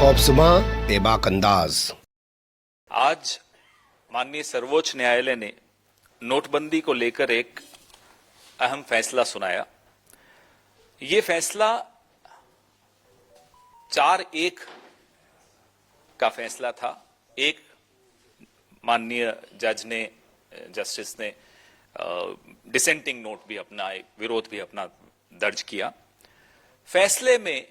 खौफसमा बेबाक अंदाज। आज माननीय सर्वोच्च न्यायालय ने नोटबंदी को लेकर एक अहम फैसला सुनाया। ये फैसला 4-1 का फैसला था। एक माननीय जस्टिस ने डिसेंटिंग नोट भी अपना, एक विरोध भी अपना दर्ज किया। फैसले में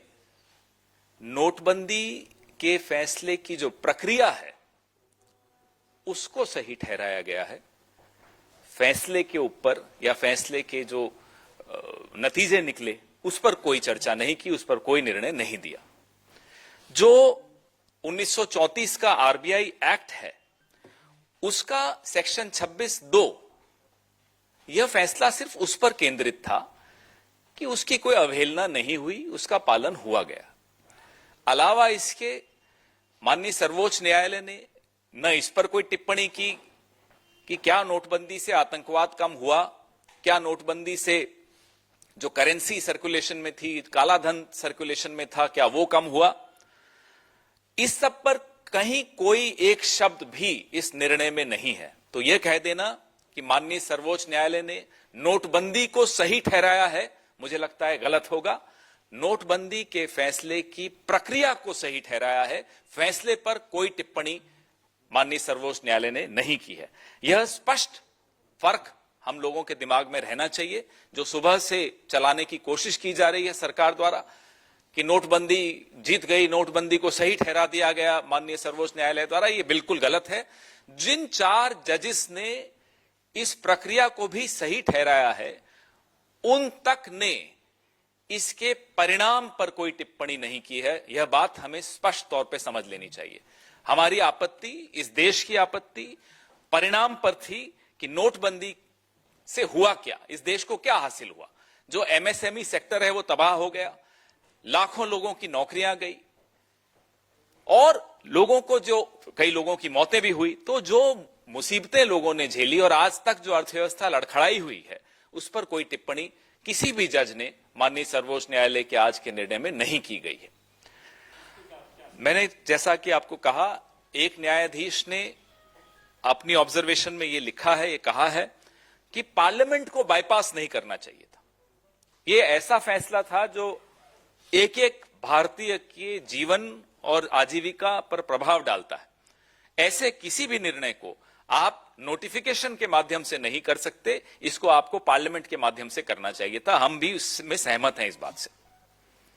नोटबंदी के फैसले की जो प्रक्रिया है उसको सही ठहराया गया है। फैसले के ऊपर या फैसले के जो नतीजे निकले उस पर कोई चर्चा नहीं की, उस पर कोई निर्णय नहीं दिया। जो 1934 का आरबीआई एक्ट है उसका सेक्शन 26(2) यह फैसला सिर्फ उस पर केंद्रित था कि उसकी कोई अवहेलना नहीं हुई, उसका पालन हुआ गया। अलावा इसके माननीय सर्वोच्च न्यायालय ने न इस पर कोई टिप्पणी की कि क्या नोटबंदी से आतंकवाद कम हुआ, क्या नोटबंदी से जो करेंसी सर्कुलेशन में थी, काला धन सर्कुलेशन में था, क्या वो कम हुआ। इस सब पर कहीं कोई एक शब्द भी इस निर्णय में नहीं है। तो यह कह देना कि माननीय सर्वोच्च न्यायालय ने नोटबंदी को सही ठहराया है, मुझे लगता है गलत होगा। नोटबंदी के फैसले की प्रक्रिया को सही ठहराया है, फैसले पर कोई टिप्पणी माननीय सर्वोच्च न्यायालय ने नहीं की है। यह स्पष्ट फर्क हम लोगों के दिमाग में रहना चाहिए। जो सुबह से चलाने की कोशिश की जा रही है सरकार द्वारा कि नोटबंदी जीत गई, नोटबंदी को सही ठहरा दिया गया माननीय सर्वोच्च न्यायालय द्वारा, यह बिल्कुल गलत है। जिन 4 जजेस ने इस प्रक्रिया को भी सही ठहराया है उन तक ने इसके परिणाम पर कोई टिप्पणी नहीं की है। यह बात हमें स्पष्ट तौर पे समझ लेनी चाहिए। हमारी आपत्ति, इस देश की आपत्ति परिणाम पर थी कि नोटबंदी से हुआ क्या, इस देश को क्या हासिल हुआ। जो एमएसएमई सेक्टर है वो तबाह हो गया, लाखों लोगों की नौकरियां गई और लोगों को जो कई लोगों की मौतें भी हुई। तो जो मुसीबतें लोगों ने झेली और आज तक जो अर्थव्यवस्था लड़खड़ाई हुई है उस पर कोई टिप्पणी किसी भी जज ने माननीय सर्वोच्च न्यायालय के आज के निर्णय में नहीं की गई है। मैंने जैसा कि आपको कहा, एक न्यायाधीश ने अपनी ऑब्जर्वेशन में यह लिखा है, ये कहा है कि पार्लियामेंट को बाईपास नहीं करना चाहिए था। यह ऐसा फैसला था जो एक एक भारतीय के जीवन और आजीविका पर प्रभाव डालता है। ऐसे किसी भी निर्णय को आप नोटिफिकेशन के माध्यम से नहीं कर सकते, इसको आपको पार्लियामेंट के माध्यम से करना चाहिए था। हम भी इसमें सहमत हैं इस बात से।